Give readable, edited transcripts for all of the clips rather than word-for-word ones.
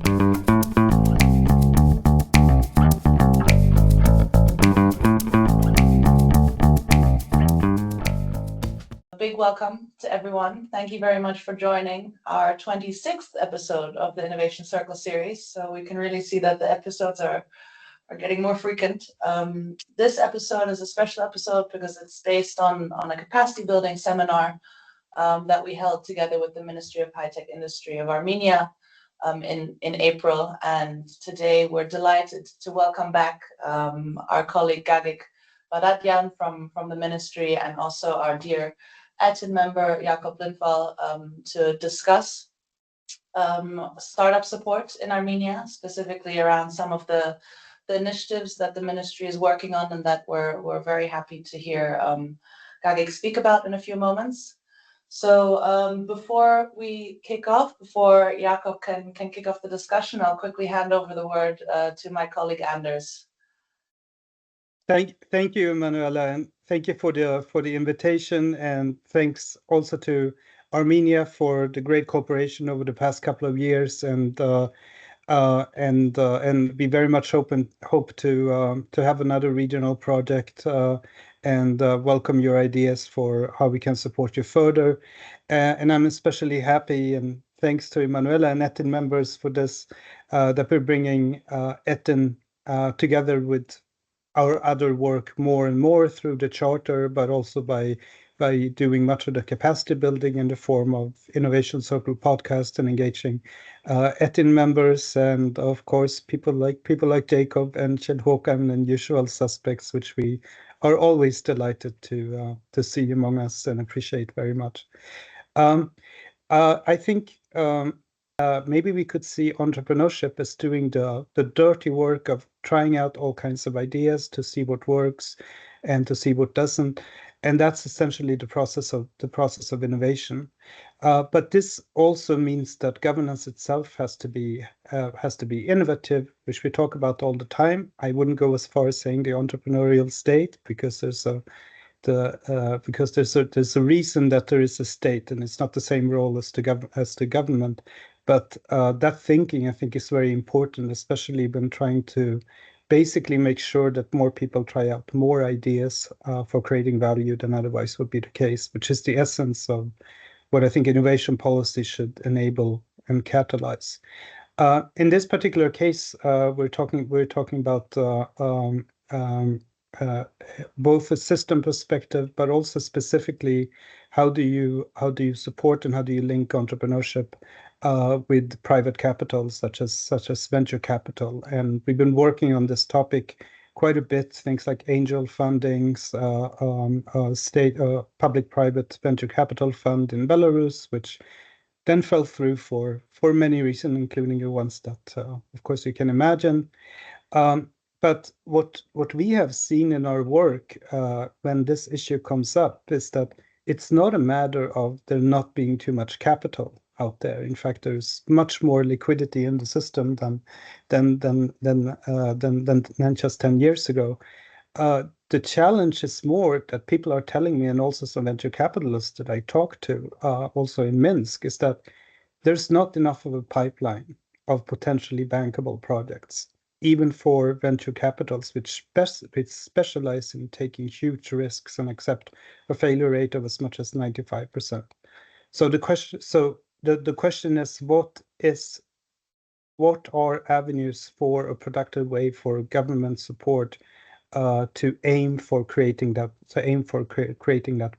Big welcome to everyone. Thank you very much for joining our 26th episode of the Innovation Circle series. So we can really see that the episodes are getting more frequent. This episode is a special episode because it's based on a capacity building seminar that we held together with the Ministry of High Tech Industry of Armenia in April. And today we're delighted to welcome back our colleague Gagik Badadyan from the ministry, and also our dear ETIN member Jakob Lindvall to discuss startup support in Armenia, specifically around some of the initiatives that the ministry is working on, and that we're very happy to hear Gagik speak about in a few moments. So before we kick off, before Jakob can kick off the discussion, I'll quickly hand over the word to my colleague Anders. Thank you, Manuela, and thank you for the invitation, and thanks also to Armenia for the great cooperation over the past couple of years, and we very much hope to have another regional project, and welcome your ideas for how we can support you further. And I'm especially happy, and thanks to Manuela and ETIN members for this, that we're bringing ETIN together with our other work more and more through the charter, but also by doing much of the capacity building in the form of Innovation Circle podcast and engaging ETIN members, and of course people like Jakob and Kjell Håkan and usual suspects, which we are always delighted to see among us and appreciate very much. I think maybe we could see entrepreneurship as doing the dirty work of trying out all kinds of ideas to see what works and to see what doesn't, and that's essentially the process of innovation. But this also means that governance itself has to be innovative, which we talk about all the time. I wouldn't go as far as saying the entrepreneurial state, because there's a reason that there is a state, and it's not the same role as the government. But that thinking, I think, is very important, especially when trying to basically make sure that more people try out more ideas for creating value than otherwise would be the case, which is the essence of what I think innovation policy should enable and catalyze. In this particular case, we're talking about both a system perspective, but also specifically how do you support and how do you link entrepreneurship with private capital, such as venture capital. And we've been working on this topic quite a bit, things like angel fundings, state public-private venture capital fund in Belarus, which then fell through for many reasons, including the ones that of course you can imagine. But what we have seen in our work when this issue comes up is that it's not a matter of there not being too much capital out there. In fact, there's much more liquidity in the system than just 10 years ago. The challenge is more that people are telling me, and also some venture capitalists that I talk to, also in Minsk, is that there's not enough of a pipeline of potentially bankable projects, even for venture capitals, which specialize in taking huge risks and accept a failure rate of as much as 95%. So the question is, what are avenues for a productive way for government support to aim for creating that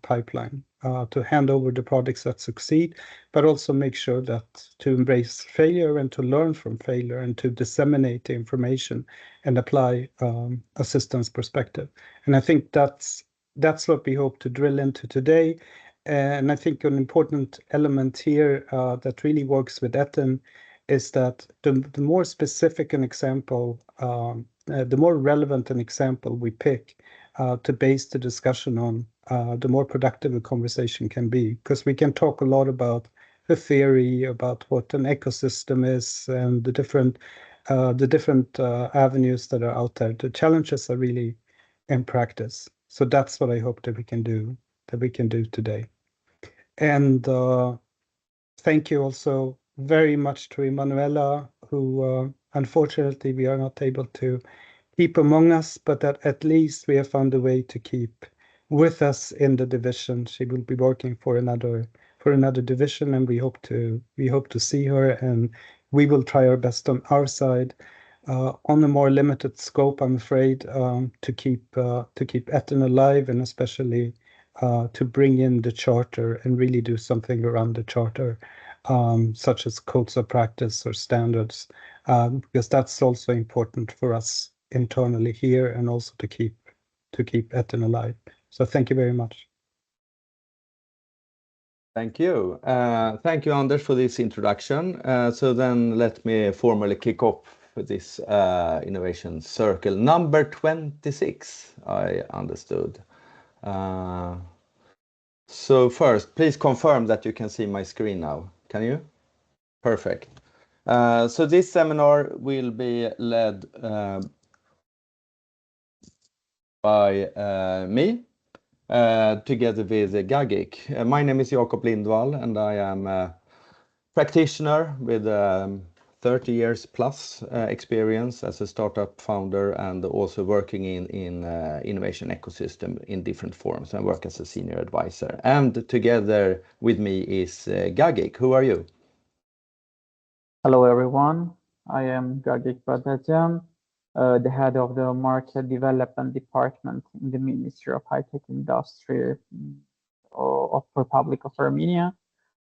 pipeline, to hand over the projects that succeed, but also make sure that to embrace failure and to learn from failure and to disseminate the information and apply a systems perspective. And I think that's what we hope to drill into today. And I think an important element here that really works with ETIN is that the more specific an example, the more relevant an example we pick to base the discussion on, the more productive a conversation can be. Because we can talk a lot about the theory, about what an ecosystem is, and the different avenues that are out there. The challenges are really in practice. So that's what I hope that we can do today. And thank you also very much to Emanuela, who unfortunately we are not able to keep among us, but that at least we have found a way to keep with us in the division. She will be working for another division, and we hope to see her, and we will try our best on our side. On a more limited scope, I'm afraid, to keep ETIN alive, and especially to bring in the charter and really do something around the charter, such as codes of practice or standards, because that's also important for us internally here, and also to keep ETIN alive. So thank you very much. Thank you. Thank you, Anders, for this introduction. So then let me formally kick off this innovation circle number 26, I understood. So first, please confirm that you can see my screen now. Can you? Perfect. So this seminar will be led by me, together with Gagik. My name is Jakob Lindvall, and I am a practitioner with 30 years plus experience as a startup founder, and also working in innovation ecosystem in different forms. I work as a senior advisor. And together with me is Gagik. Who are you? Hello, everyone. I am Gagik Badadyan, the head of the Market Development Department in the Ministry of High-Tech Industry of Republic of Armenia,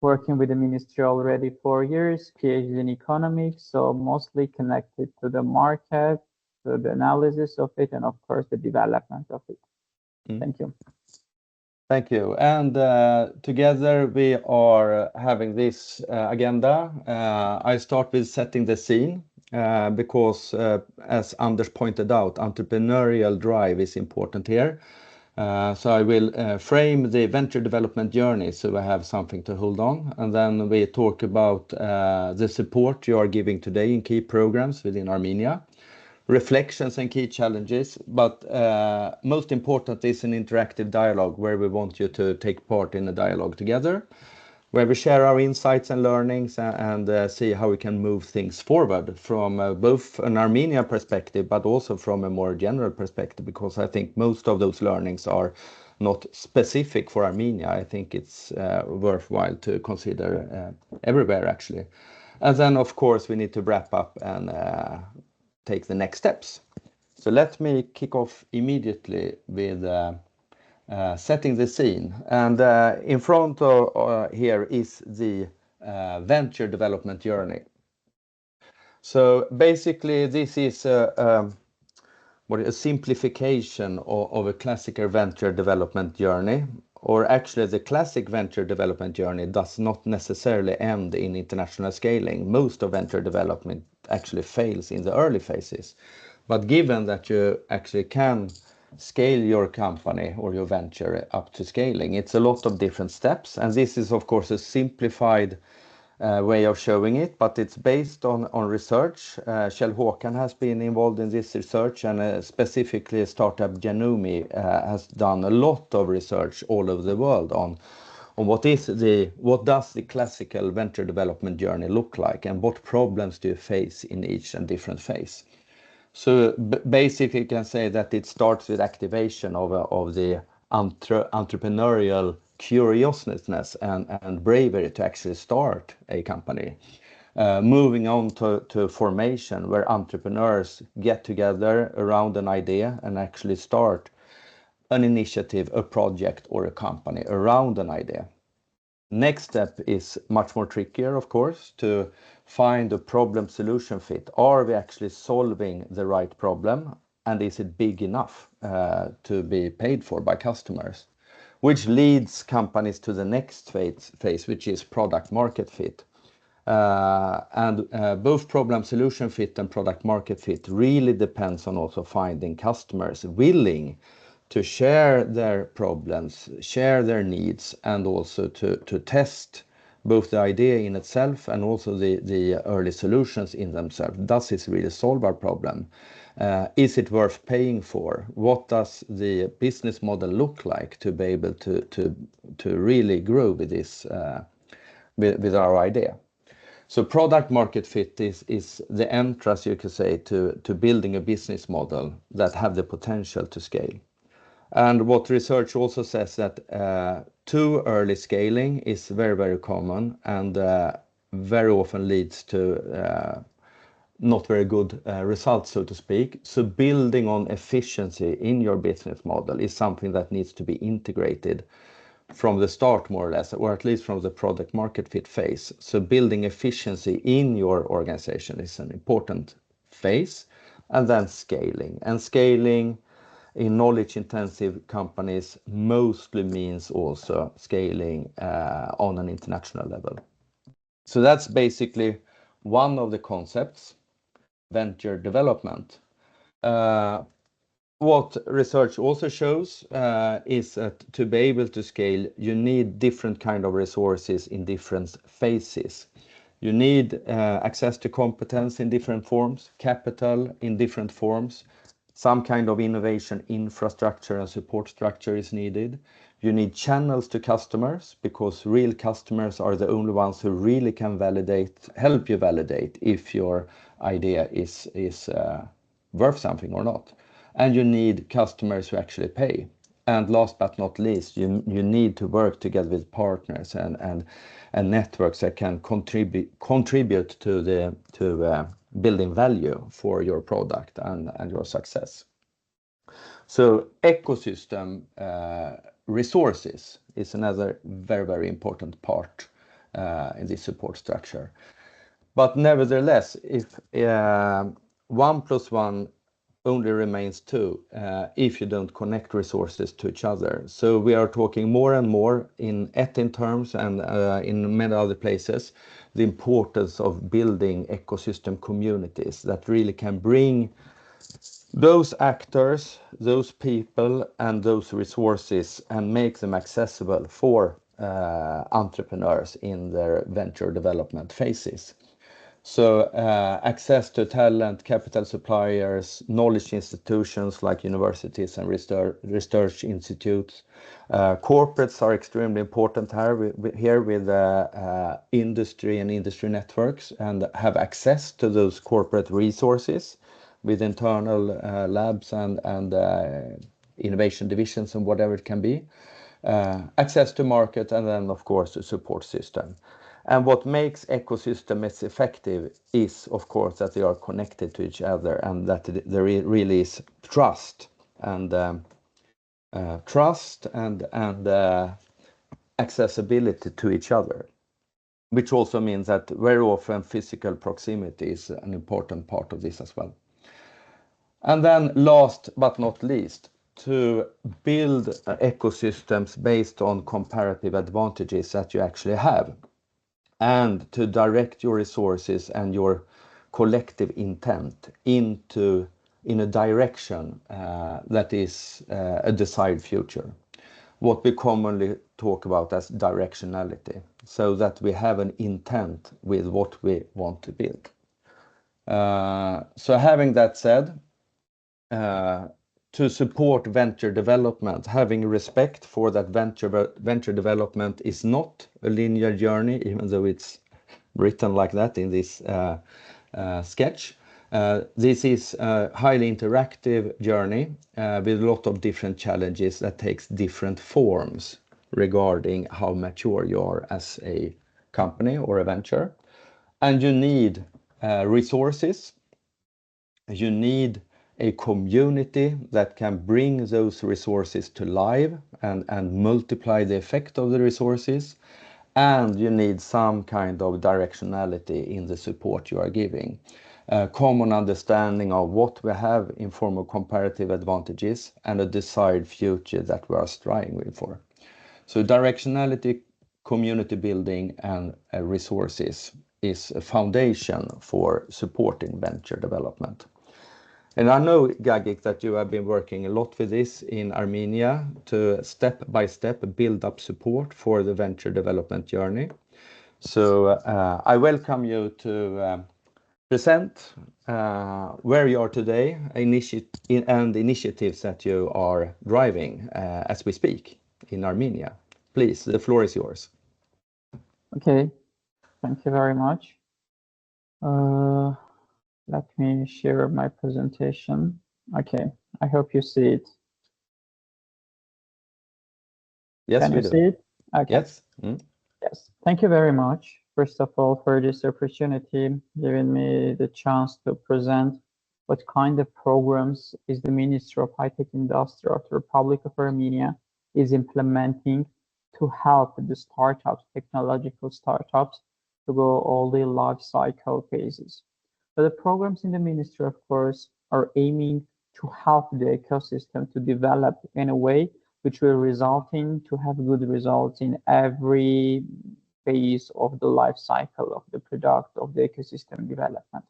working with the ministry already 4 years, PhD in economics, so mostly connected to the market, to the analysis of it, and of course, the development of it. Thank you. Thank you. And together we are having this agenda. I start with setting the scene because, as Anders pointed out, entrepreneurial drive is important here. So I will frame the venture development journey so we have something to hold on. And then we talk about the support you are giving today in key programs within Armenia, reflections and key challenges, but most important is an interactive dialogue where we want you to take part in a dialogue together, where we share our insights and learnings and see how we can move things forward from both an Armenia perspective, but also from a more general perspective, because I think most of those learnings are not specific for Armenia. I think it's worthwhile to consider everywhere, actually. And then, of course, we need to wrap up and take the next steps. So let me kick off immediately with setting the scene. And in front of here is the venture development journey. So basically, this is a simplification of a classical venture development journey. Or actually, the classic venture development journey does not necessarily end in international scaling. Most of venture development actually fails in the early phases. But given that you actually can scale your company or your venture up to scaling, it's a lot of different steps. And this is, of course, a simplified way of showing it, but it's based on research. Kjell Håkan has been involved in this research, and specifically startup Genome has done a lot of research all over the world on what does the classical venture development journey look like, and what problems do you face in each and different phase. So basically, you can say that it starts with activation of the entrepreneurial curiousness and bravery to actually start a company. Moving on to formation, where entrepreneurs get together around an idea and actually start an initiative, a project, or a company around an idea. Next step is much more trickier, of course, to find a problem solution fit. Are we actually solving the right problem? And is it big enough to be paid for by customers? Which leads companies to the next phase, which is product market fit. Both problem solution fit and product market fit really depends on also finding customers willing to share their problems, share their needs, and also to test both the idea in itself and also the early solutions in themselves. Does this really solve our problem? Is it worth paying for? What does the business model look like to be able to really grow with this, with our idea? So product market fit is the entrance, you could say, to building a business model that have the potential to scale. And what research also says that too early scaling is very, very common and very often leads to not very good results, so to speak. So building on efficiency in your business model is something that needs to be integrated from the start, more or less, or at least from the product market fit phase. So building efficiency in your organization is an important phase, and then scaling. And scaling in knowledge intensive companies mostly means also scaling on an international level. So that's basically one of the concepts, venture development. What research also shows is that to be able to scale, you need different kind of resources in different phases. You need access to competence in different forms, capital in different forms. Some kind of innovation infrastructure and support structure is needed. You need channels to customers, because real customers are the only ones who really can help you validate if your idea is worth something or not. And you need customers who actually pay. And last but not least, you need to work together with partners and networks that can contribute to building value for your product and your success. So ecosystem resources is another very, very important part in this support structure. But nevertheless, if 1 + 1 only remains 2 if you don't connect resources to each other. So we are talking more and more in ETIN terms and in many other places, the importance of building ecosystem communities that really can bring those actors, those people, and those resources and make them accessible for entrepreneurs in their venture development phases. So access to talent, capital suppliers, knowledge institutions like universities and research institutes. Corporates are extremely important here with industry and industry networks, and have access to those corporate resources with internal labs and innovation divisions and whatever it can be. Access to market, and then of course the support system. And what makes ecosystems effective is, of course, that they are connected to each other and that there really is trust and accessibility to each other, which also means that very often physical proximity is an important part of this as well. And then last but not least, to build ecosystems based on comparative advantages that you actually have, and to direct your resources and your collective intent in a direction that is a desired future. What we commonly talk about as directionality, so that we have an intent with what we want to build. So having that said, to support venture development, having respect for that venture development is not a linear journey, even though it's written like that in this sketch. This is a highly interactive journey with a lot of different challenges that takes different forms regarding how mature you are as a company or a venture. And you need resources, you need a community that can bring those resources to life and multiply the effect of the resources, and you need some kind of directionality in the support you are giving. Common understanding of what we have in form of comparative advantages and a desired future that we are striving for. So directionality, community building, and resources is a foundation for supporting venture development. And I know, Gagik, that you have been working a lot with this in Armenia to step by step build up support for the venture development journey. So I welcome you to present where you are today and initiatives that you are driving as we speak in Armenia. Please, the floor is yours. Okay, thank you very much. Let me share my presentation. Okay, I hope you see it. Yes, Can we you do. see it? Okay. Yes. Yes. Thank you very much, first of all, for this opportunity, giving me the chance to present what kind of programs is the Ministry of High-Tech Industry of the Republic of Armenia is implementing to help the startups, technological startups, to go all the life cycle phases. So the programs in the ministry, of course, are aiming to help the ecosystem to develop in a way which will result in to have good results in every phase of the life cycle of the product of the ecosystem development.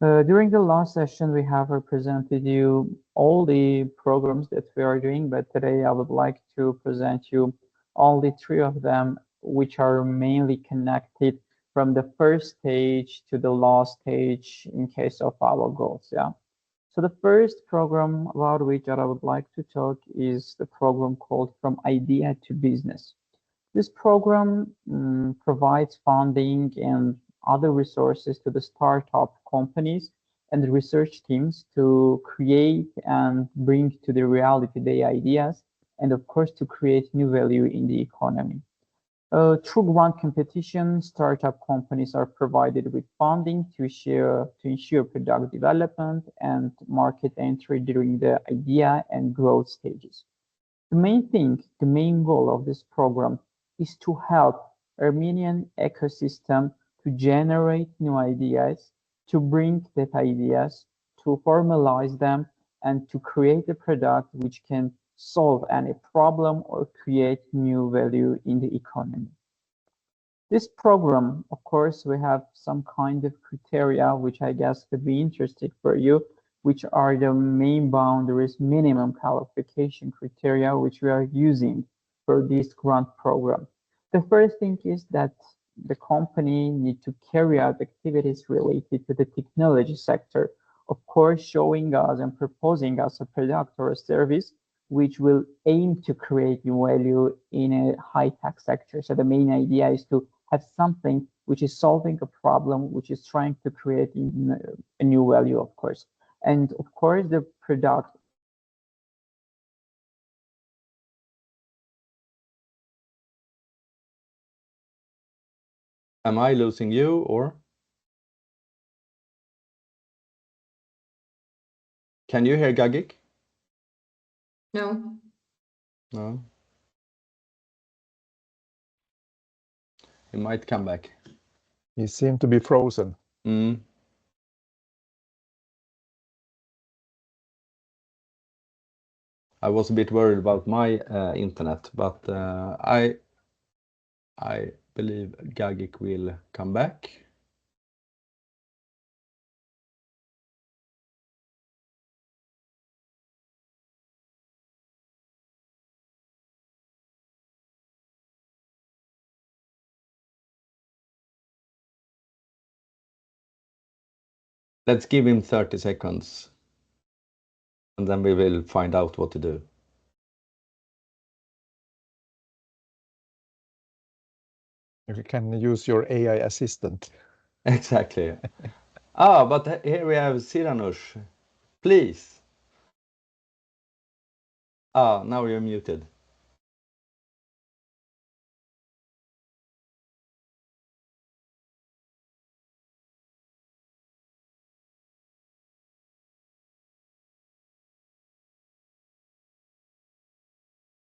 During the last session, we have presented you all the programs that we are doing, but today I would like to present you only 3 of them, which are mainly connected from the first stage to the last stage in case of our goals. Yeah. So the first program about which I would like to talk is the program called From Idea to Business. This program provides funding and other resources to the startup companies and the research teams to create and bring to the reality their ideas, and of course to create new value in the economy. Through grant competition, startup companies are provided with funding to ensure product development and market entry during the idea and growth stages. The main goal of this program is to help Armenian ecosystem to generate new ideas, to bring that ideas, to formalize them, and to create a product which can solve any problem or create new value in the economy. This program, of course, we have some kind of criteria which I guess could be interesting for you, which are the main boundaries, minimum qualification criteria, which we are using for this grant program. The first thing is that the company need to carry out activities related to the technology sector, of course, showing us and proposing us a product or a service which will aim to create new value in a high-tech sector. So the main idea is to have something which is solving a problem, which is trying to create a new value, of course. And of course, the product. Am I losing you or? Can you hear Gagik? No. No. He might come back. He seemed to be frozen. I was a bit worried about my internet, but I believe Gagik will come back. Let's give him 30 seconds and then we will find out what to do. You can use your AI assistant. Exactly. But here we have Siranush. Please. Now you're muted.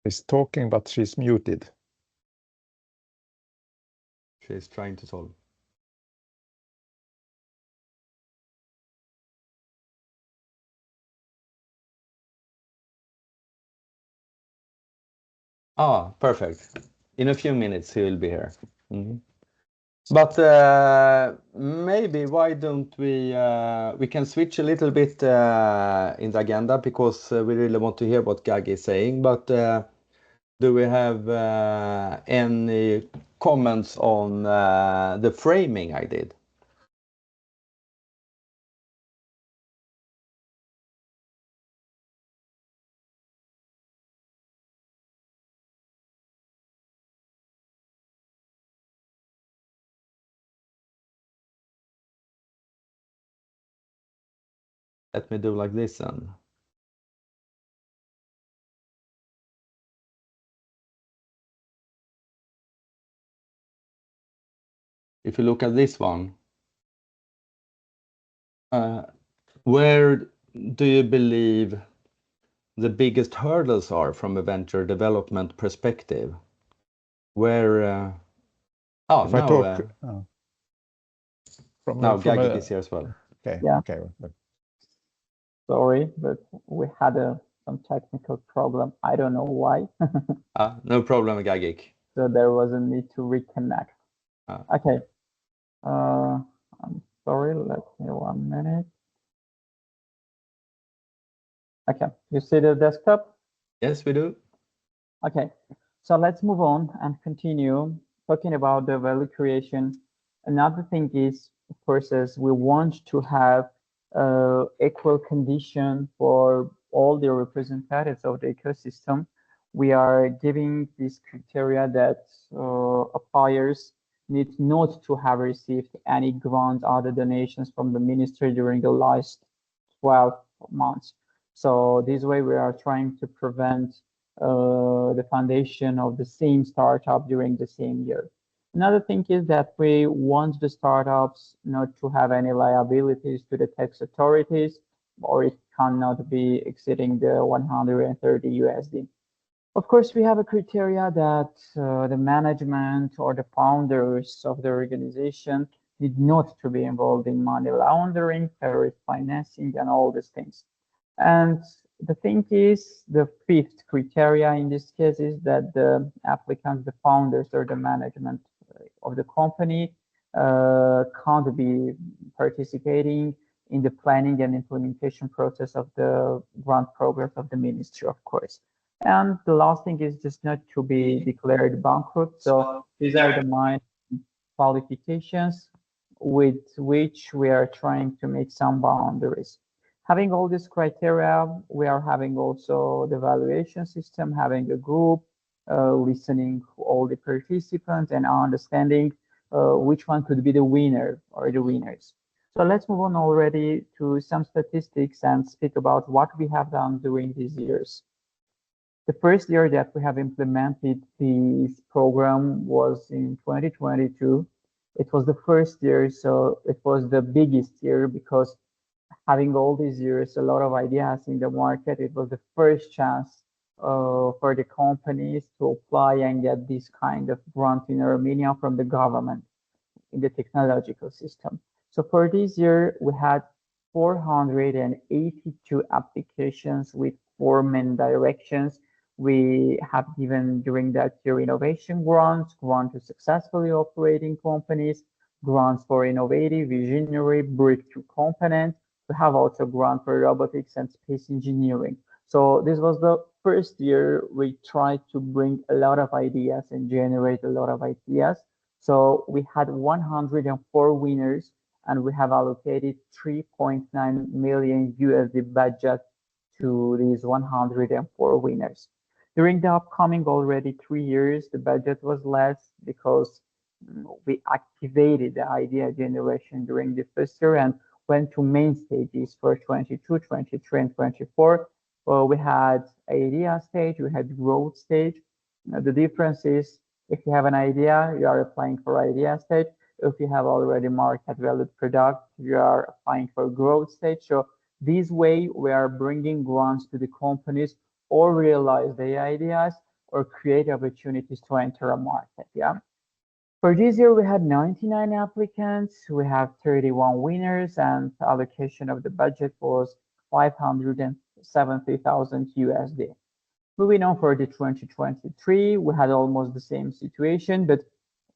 She's talking, but she's muted. She's trying to solve. Perfect. In a few minutes he will be here. But maybe why don't we can switch a little bit in the agenda because we really want to hear what Gagi is saying. But do we have any comments on the framing I did? Let me do like this then. If you look at this one, where do you believe the biggest hurdles are from a venture development perspective? Where, oh, If I now, talk now from Gagik a, is here as well. okay, Yeah. okay. Sorry, but we had some technical problem. I don't know why. No problem, Gagik. So there was a need to reconnect. Okay. I'm sorry, let me 1 minute. Okay, you see the desktop? Yes, we do. Okay, so let's move on and continue talking about the value creation. Another thing is, of course, is we want to have equal condition for all the representatives of the ecosystem. We are giving this criteria that appliers need not to have received any grant or donations from the ministry during the last 12 months. So this way we are trying to prevent the foundation of the same startup during the same year. Another thing is that we want the startups not to have any liabilities to the tax authorities, or it cannot be exceeding the 130 USD. Of course, we have a criteria that the management or the founders of the organization need not to be involved in money laundering, terrorist financing, and all these things. And the thing is, the fifth criteria in this case is that the applicants, the founders or the management of the company can't be participating in the planning and implementation process of the grant programs of the ministry, of course. And the last thing is just not to be declared bankrupt. So these are the main qualifications with which we are trying to make some boundaries. Having all these criteria, we are having also the evaluation system, having a group, listening to all the participants and understanding which one could be the winner or the winners. So let's move on already to some statistics and speak about what we have done during these years. The first year that we have implemented this program was in 2022. It was the first year, so it was the biggest year because having all these years, a lot of ideas in the market, it was the first chance for the companies to apply and get this kind of grant in Armenia from the government in the technological system. So for this year, we had 482 applications with 4 main directions. We have given during that year innovation grants, grants to successfully operating companies, grants for innovative, visionary, breakthrough components. We have also grant for robotics and space engineering. So this was the first year we tried to bring a lot of ideas and generate a lot of ideas. So we had 104 winners and we have allocated 3.9 million USD budget to these 104 winners. During the upcoming already 3 years, the budget was less because we activated the idea generation during the first year and went to main stages for 22, 23, and 24. We had idea stage, we had growth stage. The difference is if you have an idea, you are applying for idea stage. If you have already market valued product, you are applying for growth stage. So this way we are bringing grants to the companies or realize the ideas or create opportunities to enter a market. Yeah. For this year, we had 99 applicants. We have 31 winners, and the allocation of the budget was 570,000 USD. Moving on for the 2023, we had almost the same situation, but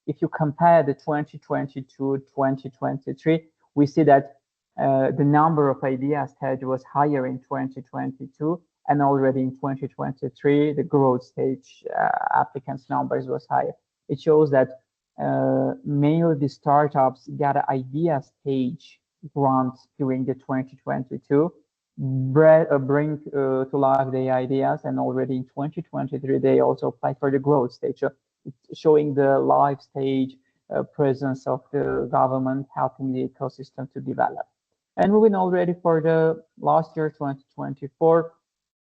if you compare the 2022-2023, we see that the number of ideas stage was higher in 2022, and already in 2023, the growth stage applicants numbers was higher. It shows that mainly the startups got an idea stage grants during the 2022, bring to life the ideas, and already in 2023 they also applied for the growth stage. So it's showing the live stage presence of the government helping the ecosystem to develop. And moving already for the last year, 2024,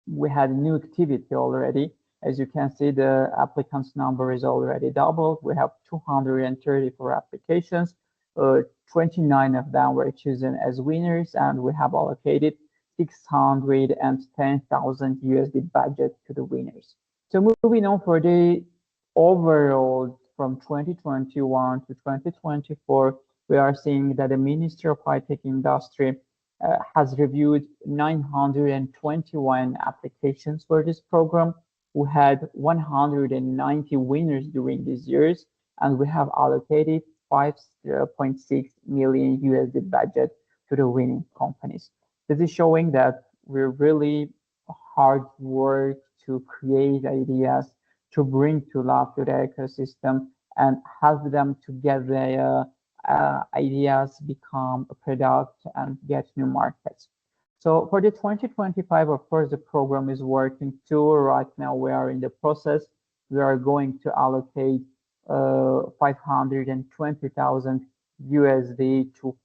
we had a new activity already. As you can see, the applicants number is already doubled. We have 234 applications. 29 of them were chosen as winners, and we have allocated 610,000 USD budget to the winners. So moving on for the overall from 2021 to 2024, we are seeing that the Ministry of High-Tech Industry has reviewed 921 applications for this program. We had 190 winners during these years, and we have allocated 5.6 million USD budget to the winning companies. This is showing that we're really hard work to create ideas, to bring to life to the ecosystem and help them to get their ideas become a product and get new markets. So for the 2025, of course, the program is working too. Right now, we are in the process. We are going to allocate 520,000 USD to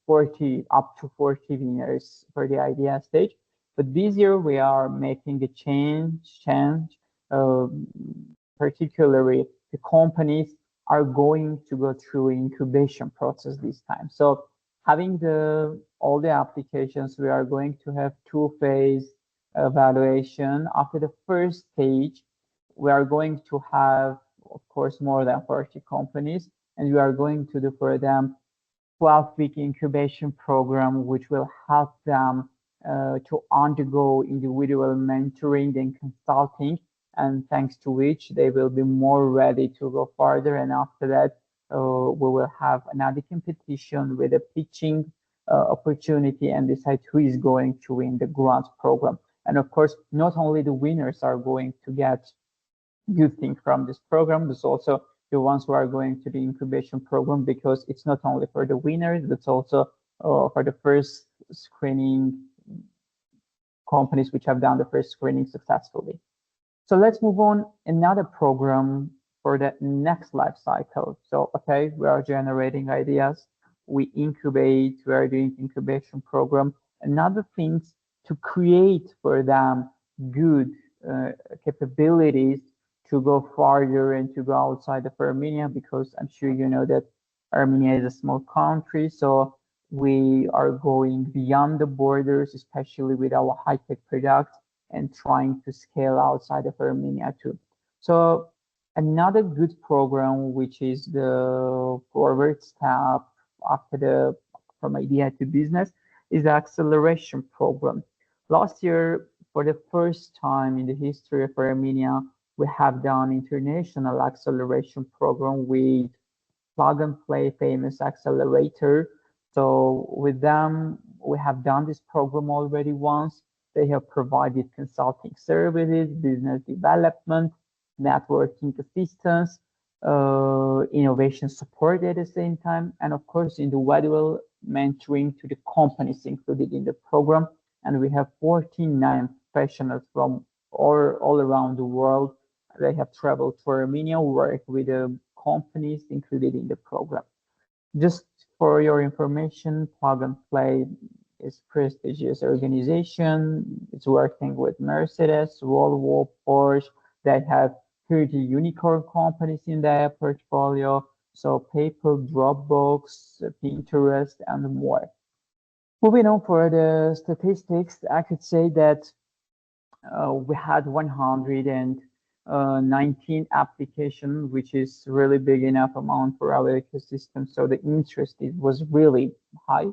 up to 40 winners for the idea stage. But this year we are making a change. Particularly, the companies are going to go through incubation process this time. So having all the applications, we are going to have two-phase evaluation. After the first stage, we are going to have, of course, more than 40 companies, and we are going to do for them 12-week incubation program, which will help them to undergo individual mentoring and consulting, and thanks to which they will be more ready to go further. And after that, we will have another competition with a pitching opportunity and decide who is going to win the grant program. And of course, not only the winners are going to get good thing from this program, but also the ones who are going to the incubation program, because it's not only for the winners, but also for the first screening companies which have done the first screening successfully. So let's move on another program for the next life cycle. So, okay, we are generating ideas, we incubate, we are doing incubation program. Another things to create for them good capabilities to go farther and to go outside of Armenia, because I'm sure you know that Armenia is a small country, so we are going beyond the borders, especially with our high-tech products, and trying to scale outside of Armenia too. So another good program, which is the forward step after from idea to business, is the acceleration program. Last year, for the first time in the history of Armenia, we have done international acceleration program with Plug and Play famous accelerator. So with them, we have done this program already once. They have provided consulting services, business development, networking assistance, innovation support at the same time, and of course individual mentoring to the companies included in the program. And we have 49 professionals from all around the world. They have traveled to Armenia, work with the companies included in the program. Just for your information, Plug and Play is a prestigious organization. It's working with Mercedes, Volvo, Porsche. They have 30 unicorn companies in their portfolio. So PayPal, Dropbox, Pinterest, and more. Moving on for the statistics, I could say that we had 119 applications, which is really big enough amount for our ecosystem. So the interest was really high.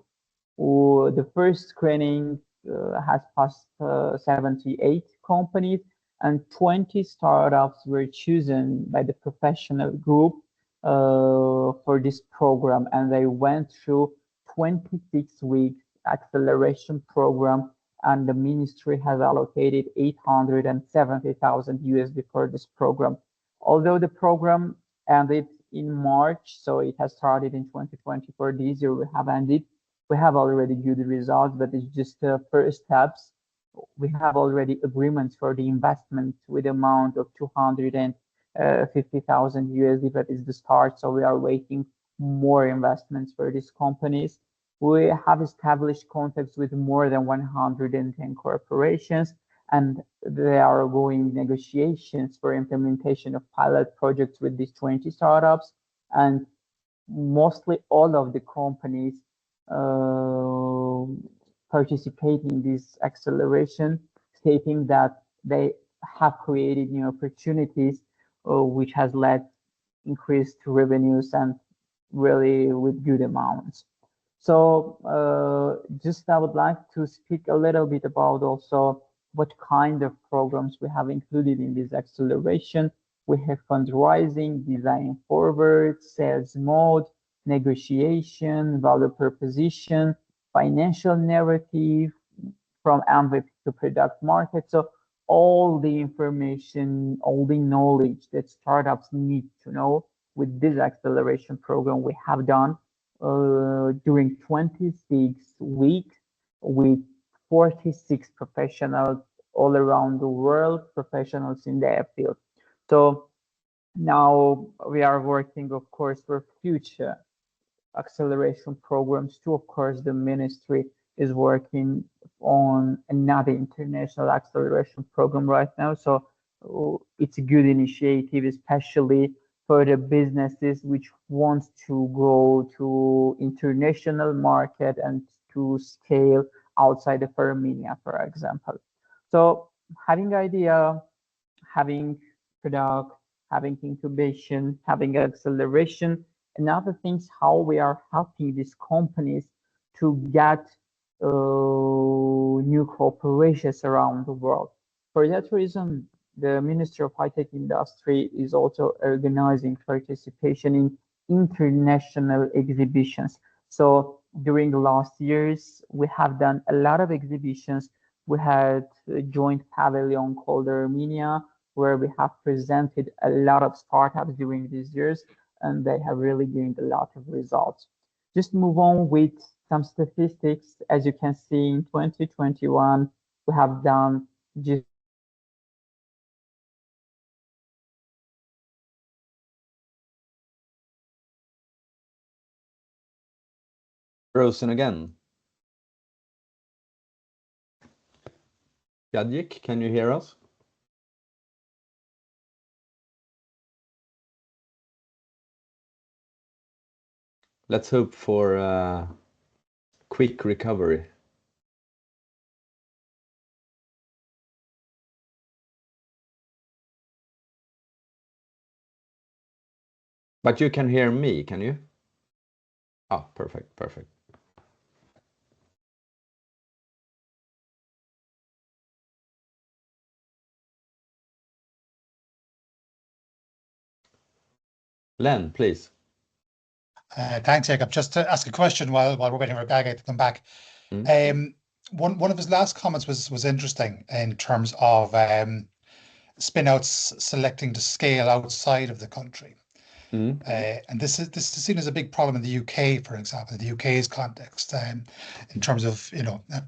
The first screening has passed 78 companies, and 20 startups were chosen by the professional group for this program, and they went through 26-week acceleration program, and the ministry has allocated 870,000 USD for this program. Although the program ended in March, so it has started in 2024, this year we have ended. We have already good results, but it's just the first steps. We have already agreements for the investment with amount of 250,000 USD, but it's the start. So we are waiting more investments for these companies. We have established contacts with more than 110 corporations, and there are ongoing negotiations for implementation of pilot projects with these 20 startups. And mostly all of the companies participating in this acceleration, stating that they have created new opportunities, which has led increased revenues and really with good amounts. So just I would like to speak a little bit about also what kind of programs we have included in this acceleration. We have fundraising, design forward, sales mode, negotiation, value proposition, financial narrative, from MVP to product market. So all the information, all the knowledge that startups need to know with this acceleration program we have done during 26 weeks with 46 professionals all around the world, professionals in their field. So now we are working, of course, for future acceleration programs too. Of course, the ministry is working on another international acceleration program right now. So it's a good initiative, especially for the businesses which want to go to international market and to scale outside of Armenia, for example. So having idea, having product, having incubation, having acceleration, and other things, how we are helping these companies to get new corporations around the world. For that reason, the Ministry of High-Tech Industry is also organizing participation in international exhibitions. So during the last years, we have done a lot of exhibitions. We had a joint pavilion called Armenia, where we have presented a lot of startups during these years, and they have really gained a lot of results. Just move on with some statistics. As you can see, in 2021, we have done just Frozen again. Gagik, can you hear us? Let's hope for a quick recovery. But you can hear me, can you? Ah, perfect, perfect. Len, please. Thanks, Jakob. Just to ask a question while we're waiting for Gagik to come back. One of his last comments was interesting in terms of spin-outs selecting to scale outside of the country. And this is seen as a big problem in the UK, for example, in the UK's context, in terms of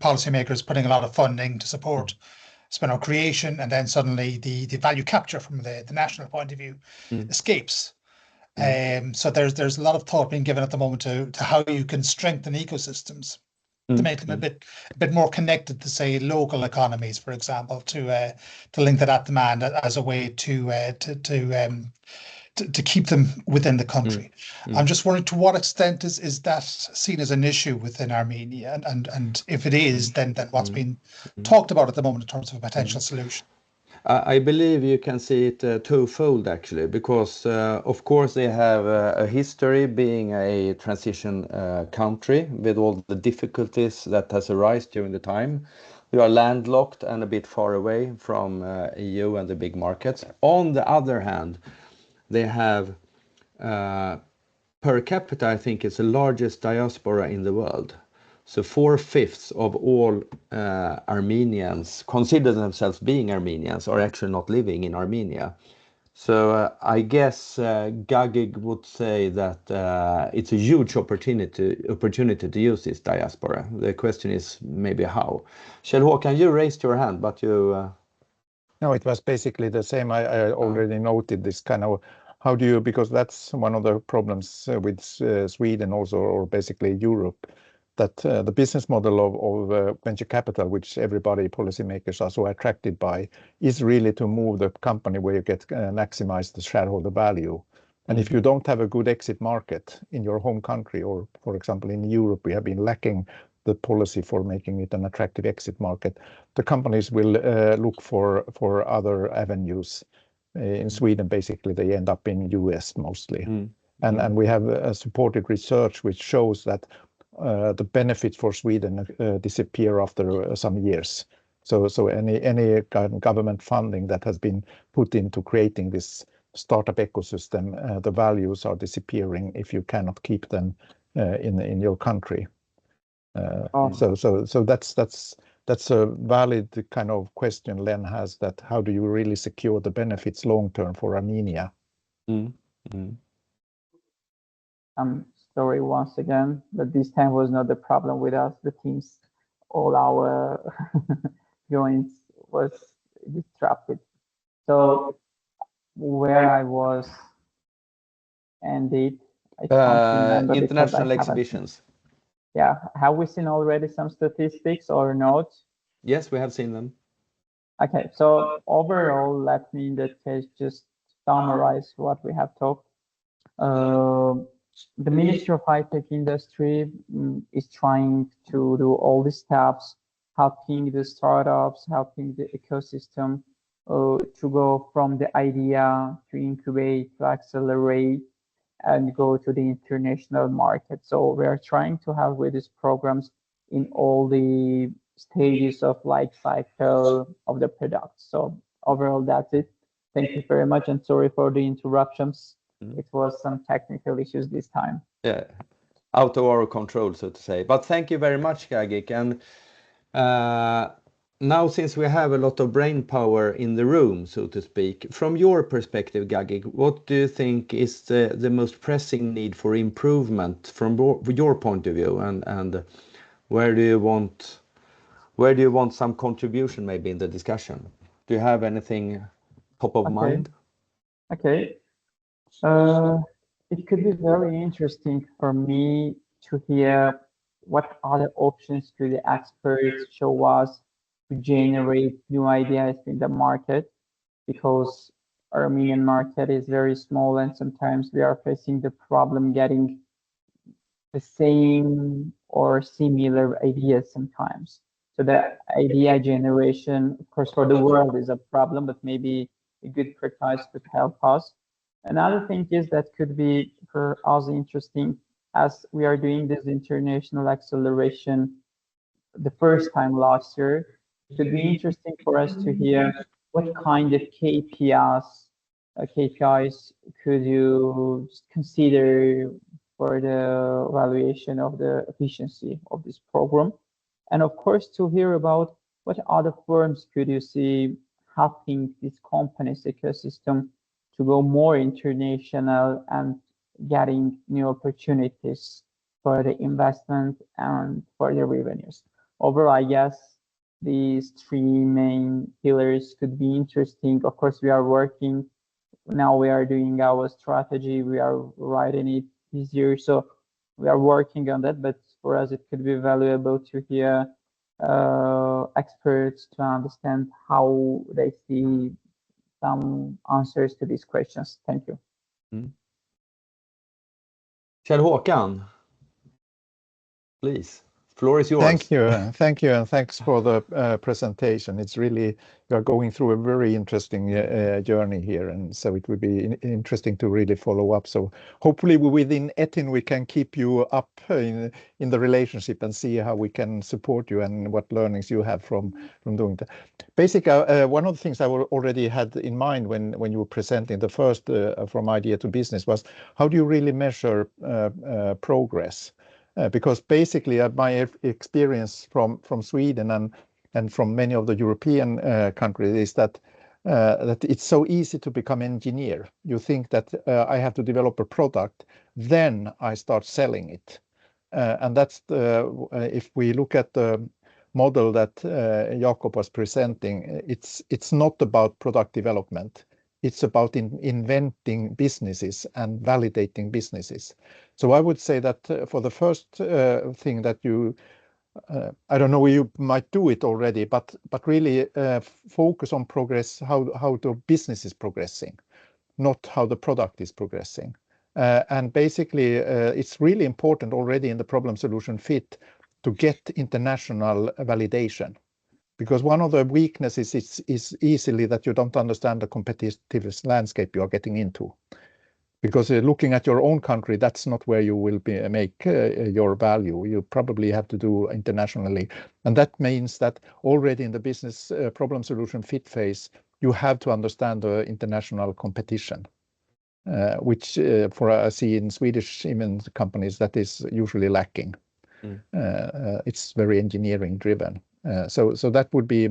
policymakers putting a lot of funding to support spin-out creation, and then suddenly the value capture from the national point of view escapes. So there's a lot of thought being given at the moment to how you can strengthen ecosystems to make them a bit more connected to, say, local economies, for example, to link to that demand as a way to keep them within the country. I'm just wondering, to what extent is that seen as an issue within Armenia, and if it is, then what's been talked about at the moment in terms of a potential solution? I believe you can see it twofold, actually, because of course they have a history being a transition country with all the difficulties that has arisen during the time. We are landlocked and a bit far away from EU and the big markets. On the other hand, they have per capita, I think it's the largest diaspora in the world. So 4/5 of all Armenians consider themselves being Armenians are actually not living in Armenia. So I guess Gagik would say that it's a huge opportunity to use this diaspora. The question is maybe how. Kjell-Håkan, you raised your hand, but you... No, it was basically the same. I already noted this kind of, how do you, because that's one of the problems with Sweden also, or basically Europe, that the business model of venture capital, which everybody, policymakers, are so attracted by, is really to move the company where you get maximize the shareholder value. And if you don't have a good exit market in your home country, or for example in Europe, we have been lacking the policy for making it an attractive exit market, the companies will look for other avenues. In Sweden, basically, they end up in US mostly. And we have supported research which shows that the benefits for Sweden disappear after some years. So any government funding that has been put into creating this startup ecosystem, the values are disappearing if you cannot keep them in your country. So that's a valid kind of question Len has, that how do you really secure the benefits long term for Armenia? Sorry once again, but this time was not the problem with us. The teams, all our joints was disrupted. So where I was ended, I can't remember. International exhibitions. Yeah, have we seen already some statistics or not? Yes, we have seen them. Okay, so overall, let me in that case just summarize what we have talked. The Ministry of High-Tech Industry is trying to do all the steps, helping the startups, helping the ecosystem to go from the idea to incubate, to accelerate, and go to the international market. So we are trying to help with these programs in all the stages of life cycle of the product. So overall, that's it. Thank you very much, and sorry for the interruptions. It was some technical issues this time. Yeah, out of our control, so to say. But thank you very much, Gagik. And now, since we have a lot of brain power in the room, so to speak, from your perspective, Gagik, what do you think is the most pressing need for improvement from your point of view, and where do you want some contribution maybe in the discussion? Do you have anything top of mind? Okay. It could be very interesting for me to hear what other options could the experts show us to generate new ideas in the market, because Armenian market is very small and sometimes we are facing the problem getting the same or similar ideas sometimes. So the idea generation, of course, for the world is a problem, but maybe a good practice could help us. Another thing is that could be for us interesting, as we are doing this international acceleration the first time last year. It could be interesting for us to hear what kind of KPIs could you consider for the evaluation of the efficiency of this program, and of course to hear about what other firms could you see helping this company's ecosystem to go more international and getting new opportunities for the investment and for the revenues. Overall, I guess these three main pillars could be interesting. Of course, we are working now, we are doing our strategy, we are writing it this year, so we are working on that, but for us it could be valuable to hear experts to understand how they see some answers to these questions. Thank you. Kjell Håkan, please. Floor is yours. Thank you, and thanks for the presentation. It's really, you are going through a very interesting journey here, and so it would be interesting to really follow up. So hopefully within ETIN we can keep you up in the relationship and see how we can support you and what learnings you have from doing that. Basically, one of the things I already had in mind when you were presenting the first from idea to business was, how do you really measure progress? Because basically my experience from Sweden and from many of the European countries is that it's so easy to become engineer. You think that I have to develop a product, then I start selling it. And that's if we look at the model that Jakob was presenting, it's not about product development. it's about inventing businesses and validating businesses. So I would say that for the first thing that you, I don't know, you might do it already, but really focus on progress, how the business is progressing, not how the product is progressing. And basically, it's really important already in the problem solution fit to get international validation. Because one of the weaknesses is easily that you don't understand the competitive landscape you are getting into. Because looking at your own country, that's not where you will make your value. You probably have to do internationally. And that means that already in the business problem solution fit phase, you have to understand the international competition, which I see in Swedish even companies that is usually lacking. It's very engineering driven. So that would be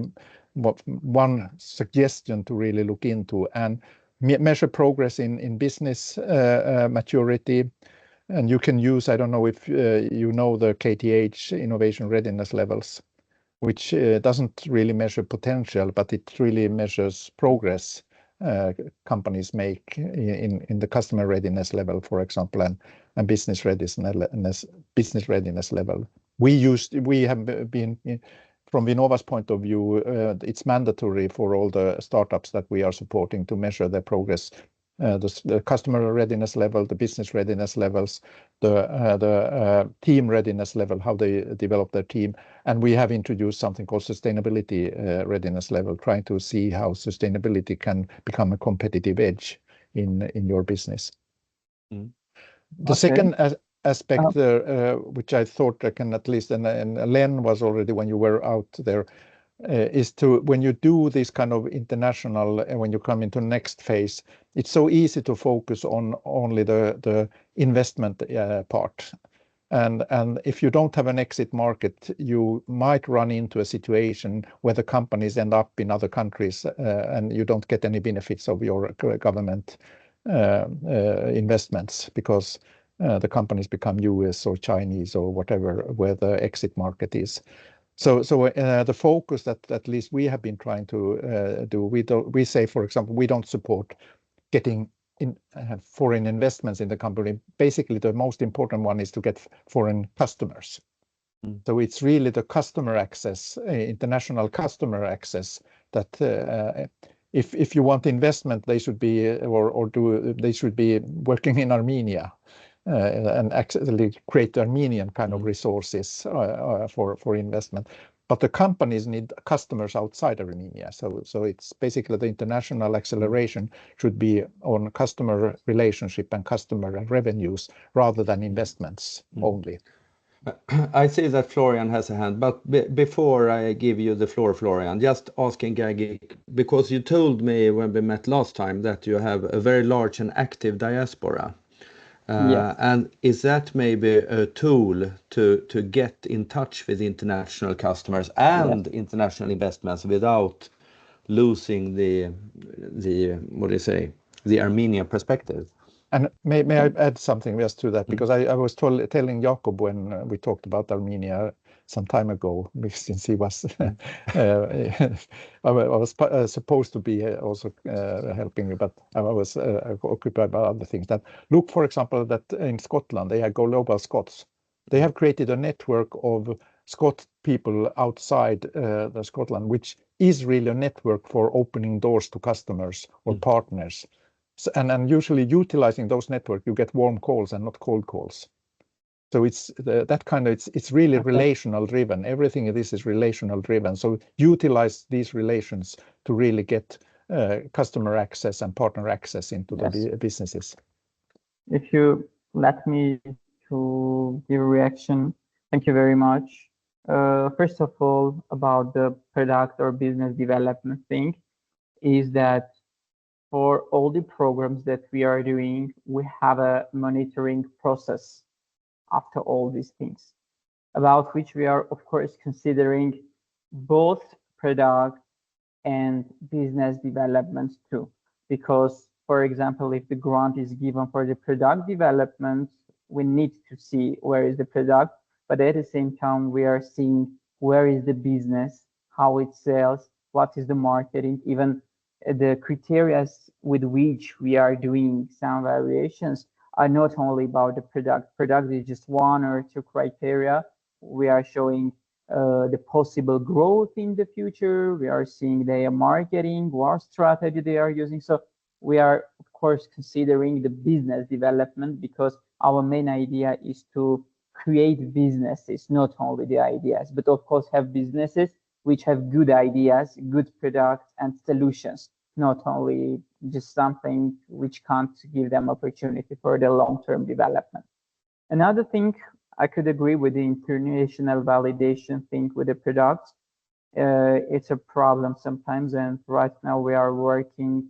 one suggestion to really look into and measure progress in business maturity. And you can use, I don't know if you know the KTH innovation readiness levels, which doesn't really measure potential, but it really measures progress companies make in the customer readiness level, for example, and business readiness level. We have been, from Vinnova's point of view, it's mandatory for all the startups that we are supporting to measure their progress, the customer readiness level, the business readiness levels, the team readiness level, how they develop their team. And we have introduced something called sustainability readiness level, trying to see how sustainability can become a competitive edge in your business. The second aspect, which I thought I can at least, and Len was already when you were out there, is to, when you do this kind of international, and when you come into next phase, it's so easy to focus on only the investment part. And if you don't have an exit market, you might run into a situation where the companies end up in other countries and you don't get any benefits of your government investments, because the companies become US or Chinese or whatever, where the exit market is. So the focus that at least we have been trying to do, we say, for example, we don't support getting in foreign investments in the company. Basically, the most important one is to get foreign customers. So it's really the customer access, international customer access, that if you want investment, they should be they should be working in Armenia. And actually create Armenian kind of resources for investment. But the companies need customers outside Armenia. So it's basically the international acceleration should be on customer relationship and customer revenues rather than investments only. I see that Florian has a hand, but before I give you the floor, Florian, just asking Gagik, because you told me when we met last time that you have a very large and active diaspora. Yes. And is that maybe a tool to get in touch with international customers and international investments without losing the what do you say, the Armenian perspective? And may I add something just to that? Because I was telling Jakob when we talked about Armenia some time ago, since he was, I was supposed to be also helping me, but I was occupied by other things. That look, for example, that in Scotland, they have Global Scots. They have created a network of Scot people outside the Scotland, which is really a network for opening doors to customers or partners. So, and usually utilizing those networks, you get warm calls and not cold calls. So it's that kind of, it's really relational driven. Everything in this is relational driven. So utilize these relations to really get customer access and partner access into the businesses. If you let me to give a reaction, thank you very much. First of all, about the product or business development thing, is that for all the programs that we are doing, we have a monitoring process after all these things, about which we are, of course, considering both product and business development too. Because, for example, if the grant is given for the product development, we need to see where is the product, but at the same time, we are seeing where is the business, how it sells, what is the marketing, even the criteria with which we are doing some variations are not only about the product. Product is just one or two criteria. We are showing the possible growth in the future. We are seeing their marketing, what strategy they are using. So we are, of course, considering the business development, because our main idea is to create businesses, not only the ideas, but of course have businesses which have good ideas, good products and solutions, not only just something which can't give them opportunity for the long-term development. Another thing, I could agree with the international validation thing with the products. It's a problem sometimes, and right now we are working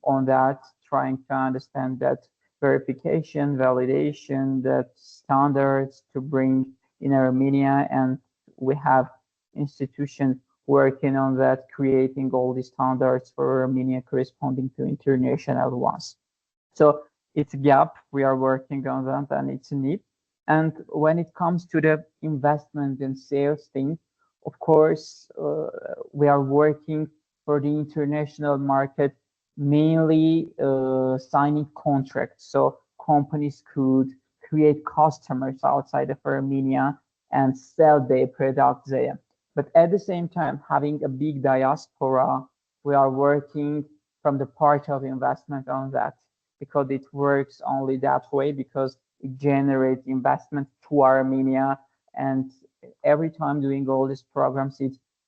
on that, trying to understand that verification, validation, that standards to bring in Armenia, and we have institutions working on that, creating all the standards for Armenia corresponding to international ones. So it's a gap, we are working on that, and it's a need. And when it comes to the investment and sales thing, of course, we are working for the international market, mainly signing contracts. So companies could create customers outside of Armenia and sell their products there. But at the same time, having a big diaspora, we are working from the part of investment on that, because it works only that way, because it generates investment to Armenia. And every time doing all these programs,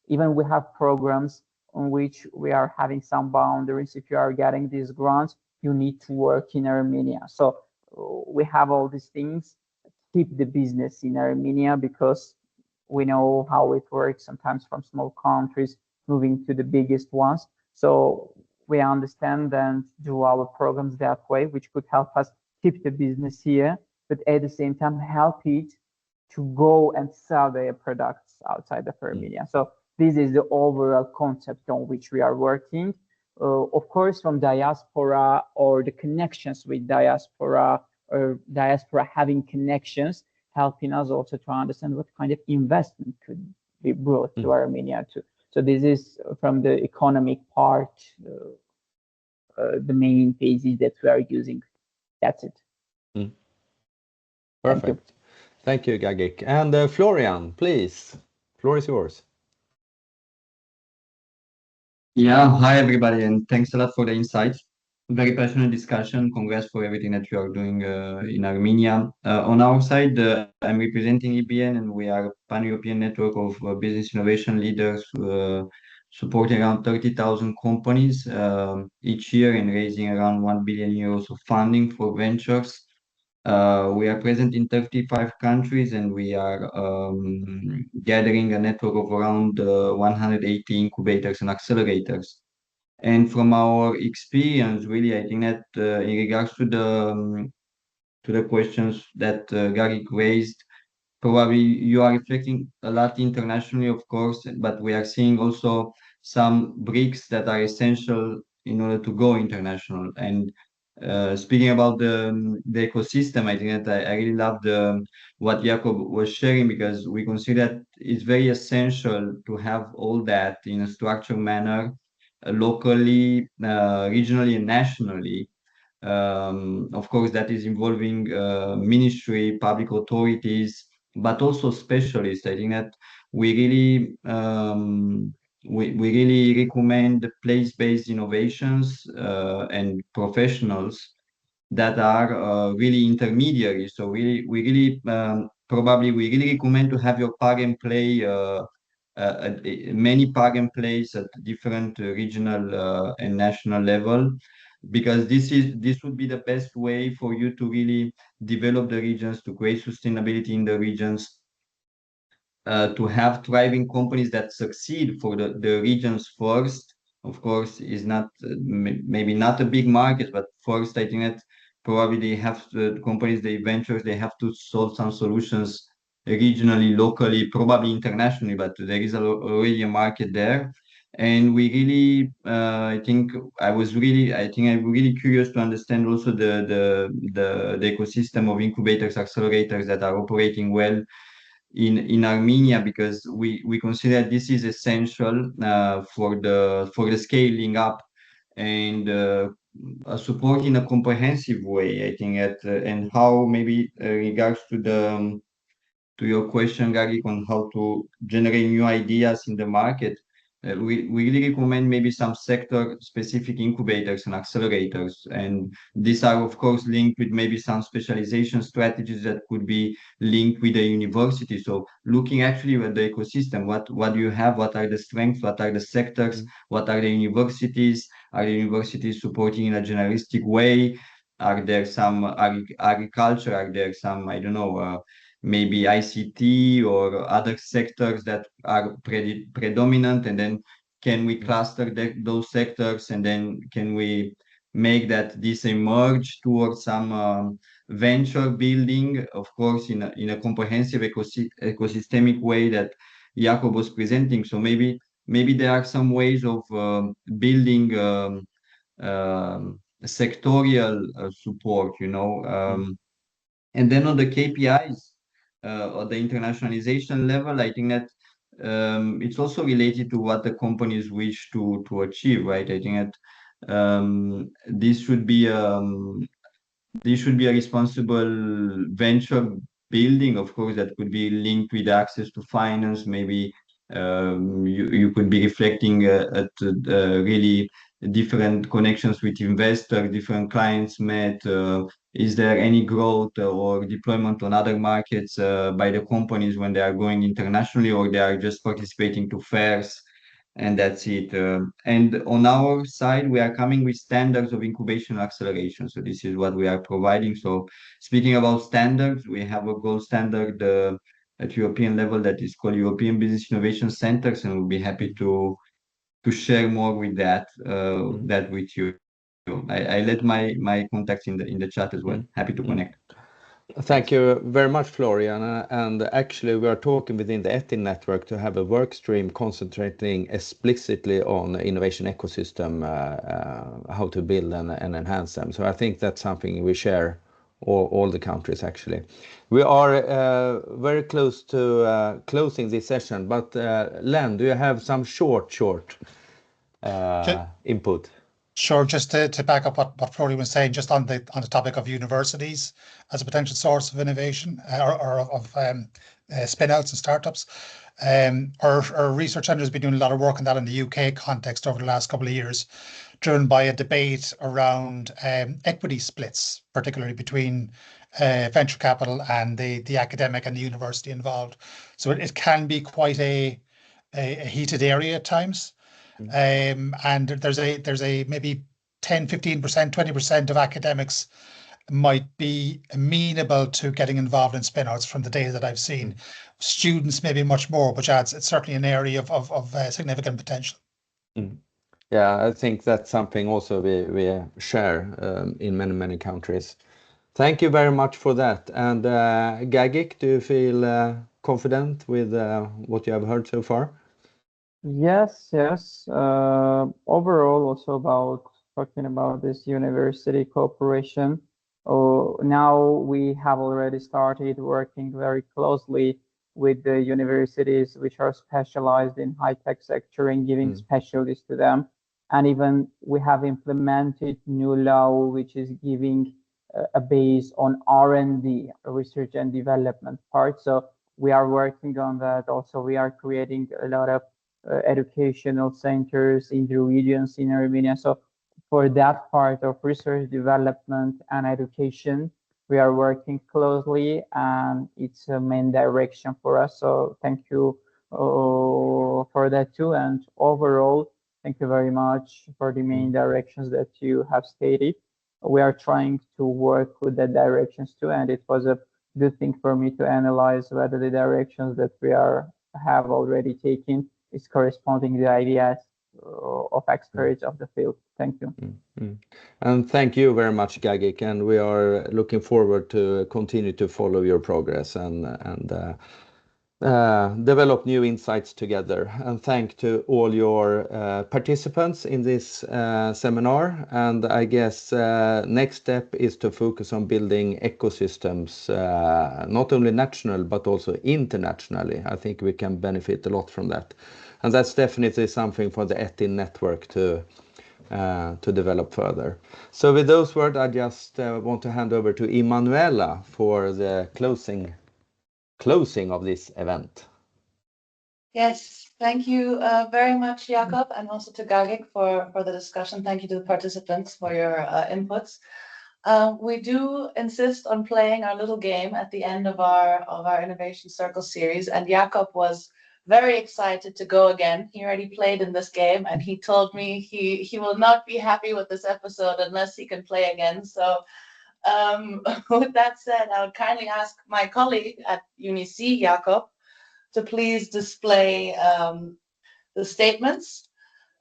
even we have programs on which we are having some boundaries. If you are getting these grants, you need to work in Armenia. So we have all these things, keep the business in Armenia, because we know how it works sometimes from small countries moving to the biggest ones. So we understand and do our programs that way, which could help us keep the business here, but at the same time help it to go and sell their products outside of Armenia. So this is the overall concept on which we are working. Of course, from diaspora or the connections with diaspora, or diaspora having connections, helping us also to understand what kind of investment could be brought to Armenia too. So this is from the economic part, the main phases that we are using. That's it. Perfect. Thank you, Gagik. And Florian, please, floor is yours. Yeah, hi everybody, and thanks a lot for the insights. Very passionate discussion. Congrats for everything that you are doing in Armenia. On our side, I'm representing EBN, and we are a pan-European network of business innovation leaders supporting around 30,000 companies each year and raising around 1 billion euros of funding for ventures. We are present in 35 countries, and we are gathering a network of around 180 incubators and accelerators. And from our experience, really, I think that in regards to the questions that Gagik raised, probably you are reflecting a lot internationally, of course, but we are seeing also some bricks that are essential in order to go international. And speaking about the ecosystem, I think that I really loved what Jakob was sharing, because we consider that it's very essential to have all that in a structured manner, locally, regionally, and nationally. Of course, that is involving ministry, public authorities, but also specialists. I think that we really we really recommend place-based innovations and professionals that are really intermediaries. So we really probably we really recommend to have your plug and play many plug and plays at different regional and national level, because this would be the best way for you to really develop the regions, to create sustainability in the regions, to have thriving companies that succeed for the regions first. Of course, is not maybe not a big market, but first I think that probably they have to, companies, the ventures, they have to solve some solutions regionally, locally, probably internationally, but there is already a market there. And we really, I think I'm really curious to understand also the ecosystem of incubators, accelerators that are operating well in Armenia, because we consider this is essential for the scaling up and support in a comprehensive way, I think, and how maybe regards to the to your question, Gagik, on how to generate new ideas in the market, we really recommend maybe some sector-specific incubators and accelerators. And these are, of course, linked with maybe some specialization strategies that could be linked with the university. So looking actually at the ecosystem, what do you have? What are the strengths? What are the sectors? What are the universities? Are the universities supporting in a generalistic way? Are there some agriculture? Are there some, I don't know, maybe ICT or other sectors that are predominant, and then can we cluster those sectors, and then can we make that this emerge towards some venture building, of course, in a comprehensive ecosystemic way that Jakob was presenting. So maybe there are some ways of building sectorial support, and then on the KPIs, or the internationalization level, I think that it's also related to what the companies wish to achieve, right? I think that this should be a responsible venture building, of course, that could be linked with access to finance. Maybe you could be reflecting at really different connections with investors, different clients met. Is there any growth or deployment on other markets by the companies when they are going internationally, or they are just participating to fairs? And that's it. And on our side, we are coming with standards of incubation and acceleration. So this is what we are providing. So speaking about standards, we have a gold standard at European level that is called European Business Innovation Centers, and we'll be happy to share more with that that with you. I let my contacts in the chat as well. Happy to connect. Thank you very much, Florian. And actually, we are talking within the ETIN network to have a work stream concentrating explicitly on innovation ecosystem, how to build and enhance them. So I think that's something we share all the countries, actually. We are very close to closing this session, but Len, do you have some short input? Sure, just to back up what Florian was saying, just on the topic of universities as a potential source of innovation or of spin-outs and startups. Our research center has been doing a lot of work on that in the UK context over the last couple of years, driven by a debate around equity splits, particularly between venture capital and the academic and the university involved. So it can be quite a heated area at times. And there's a maybe 10, 15%, 20% of academics might be amenable to getting involved in spin-outs from the data that I've seen. Students maybe much more, which it's certainly an area of significant potential. Yeah, I think that's something also we share in many countries. Thank you very much for that. And Gagik, do you feel confident with what you have heard so far? Yes. Overall, also about talking about this university cooperation. Now we have already started working very closely with the universities which are specialized in high-tech sector and giving specialists to them. And even we have implemented new law which is giving a base on R&D, research and development part. So we are working on that. Also, we are creating a lot of educational centers in the regions in Armenia. So for that part of research development and education, we are working closely, and it's a main direction for us. So thank you for that too. And overall, thank you very much for the main directions that you have stated. We are trying to work with the directions too, and it was a good thing for me to analyze whether the directions that we have already taken is corresponding to the ideas of experts of the field. Thank you. And thank you very much, Gagik. And we are looking forward to continue to follow your progress and develop new insights together. And thank to all your participants in this seminar. And I guess next step is to focus on building ecosystems, not only national, but also internationally. I think we can benefit a lot from that. And that's definitely something for the ETIN network to to develop further. So with those words, I just want to hand over to Emanuela for the closing of this event. Yes, thank you very much, Jakob, and also to Gagik for the discussion. Thank you to the participants for your inputs. We do insist on playing our little game at the end of our Innovation Circle series, and Jakob was very excited to go again. He already played in this game, and he told me he will not be happy with this episode unless he can play again. So with that said, I would kindly ask my colleague at UniC, Jakob, to please display the statements.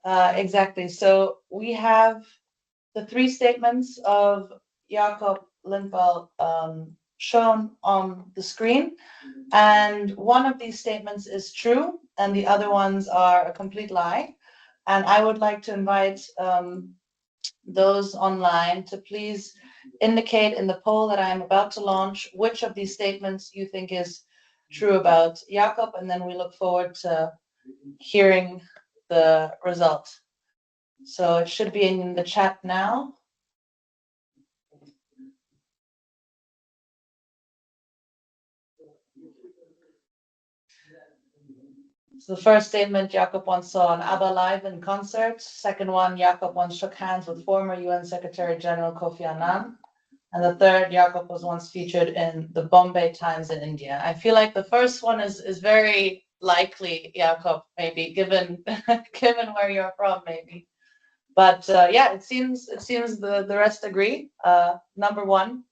Exactly. So we have the 3 statements of Jakob Lindvall shown on the screen. And one of these statements is true, and the other ones are a complete lie. And I would like to invite those online to please indicate in the poll that I am about to launch which of these statements you think is true about Jakob, and then we look forward to hearing the result. So it should be in the chat now. So the first statement, Jakob once saw an ABBA live in concert. Second one, Jakob once shook hands with former UN Secretary General Kofi Annan. And the third, Jakob was once featured in the Bombay Times in India. I feel like the first one is very likely, Jakob, maybe given given where you're from, maybe. But yeah, it seems the rest agree. Number 1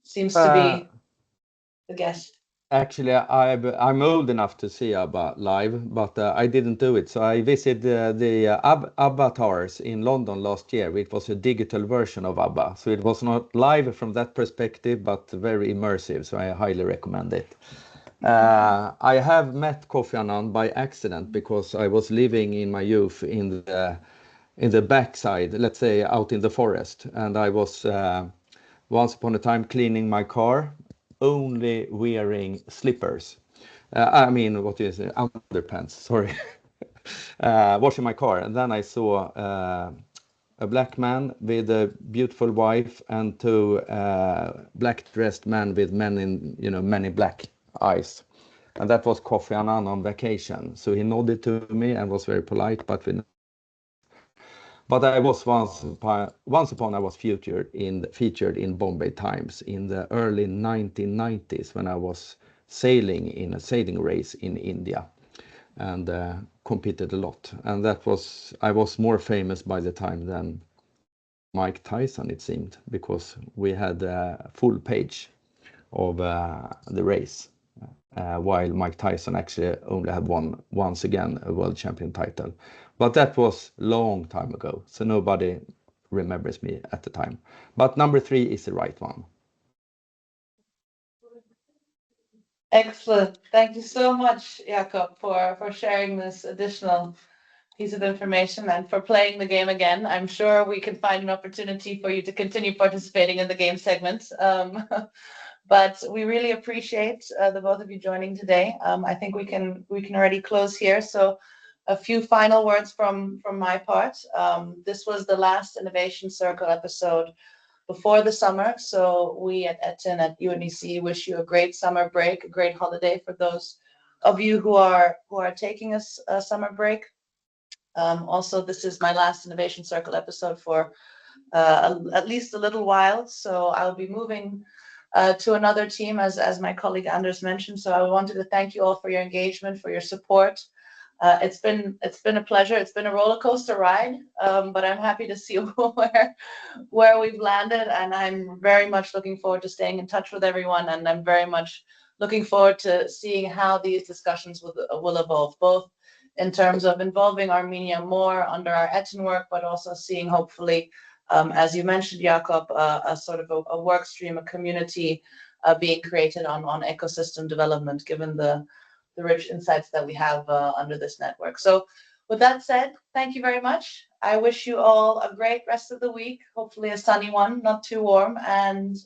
seems to be the guess. Actually, I'm old enough to see ABBA live, but I didn't do it. So I visited the Avatars in London last year. It was a digital version of ABBA. So it was not live from that perspective, but very immersive. So I highly recommend it. I have met Kofi Annan by accident because I was living in my youth in the backside, let's say out in the forest. And I was once upon a time cleaning my car, only wearing slippers. I mean, what is it? Underpants, sorry. Washing my car. And then I saw a black man with a beautiful wife and 2 black-dressed men with many black eyes. And that was Kofi Annan on vacation. So he nodded to me and was very polite, but I was once upon I was featured in Bombay Times in the early 1990s when I was sailing in a sailing race in India and competed a lot. And I was more famous by the time than Mike Tyson, it seemed, because we had a full page of the race, while Mike Tyson actually only had won once again a world champion title. But that was long time ago, so nobody remembers me at the time. But number 3 is the right one. Excellent. Thank you so much, Jakob, for sharing this additional piece of information and for playing the game again. I'm sure we can find an opportunity for you to continue participating in the game segments. But we really appreciate the both of you joining today. I think we can already close here. So a few final words from my part. This was the last Innovation Circle episode before the summer. So we at ETIN at UNEC wish you a great summer break, a great holiday for those of you who are taking a summer break. Also, this is my last Innovation Circle episode for at least a little while. So I'll be moving to another team, as my colleague Anders mentioned. So I wanted to thank you all for your engagement, for your support. It's been a pleasure. It's been a roller coaster ride, but I'm happy to see where we've landed, and I'm very much looking forward to staying in touch with everyone. And I'm very much looking forward to seeing how these discussions will evolve, both in terms of involving Armenia more under our ETIN work, but also seeing hopefully, as you mentioned, Jakob, a sort of a work stream, a community being created on ecosystem development, given the rich insights that we have under this network. So with that said, thank you very much. I wish you all a great rest of the week, hopefully a sunny one, not too warm, and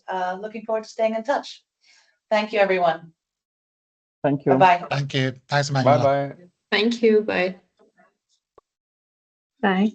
looking forward to staying in touch. Thank you, everyone. Thank you. Bye-bye. Thank you. Thanks, Emmanuel. Bye-bye. Thank you. Bye. Bye.